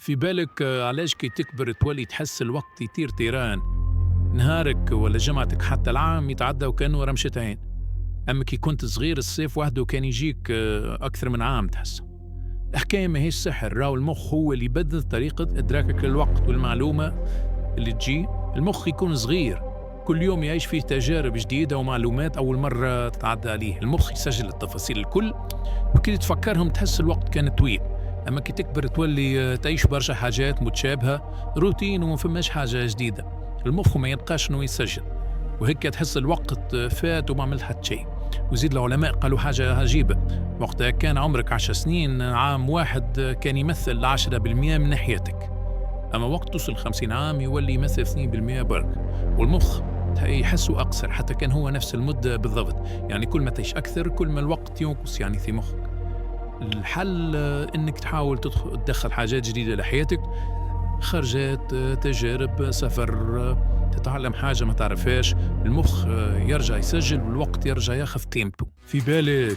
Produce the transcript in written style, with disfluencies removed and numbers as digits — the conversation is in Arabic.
في بالك علاش كي تكبر تولي تحس الوقت يطير طيران. نهارك ولا جمعتك حتى العام يتعدى وكأنه رمشة عين. أما كي كنت صغير الصيف وحده كان يجيك أكثر من عام تحس. الحكاية ما هيش سحر، راهو المخ هو اللي يبدل طريقة إدراكك للوقت والمعلومة اللي تجي. المخ يكون صغير، كل يوم يعيش فيه تجارب جديدة ومعلومات أول مرة تتعدى عليه. المخ يسجل التفاصيل الكل، وكي تفكرهم تحس الوقت كان طويل. أما كي تكبر تولي تعيش برشا حاجات متشابهة، روتين وما فماش حاجة جديدة. المخ ما يبقاش إنه يسجل، وهيك تحس الوقت فات وما عملت حتى شيء. وزيد العلماء قالوا حاجة عجيبة، وقتها كان عمرك 10 سنين عام واحد كان يمثل 10% من ناحيتك، أما وقت توصل 50 عام يولي يمثل 2% برك. والمخ يحسه أقصر حتى كان هو نفس المدة بالضبط. يعني كل ما تعيش أكثر كل ما الوقت ينقص يعني في مخك. الحل إنك تحاول تدخل حاجات جديدة لحياتك، خرجات، تجارب، سفر، تتعلم حاجة ما تعرفهاش. المخ يرجع يسجل والوقت يرجع ياخذ قيمته. في بالك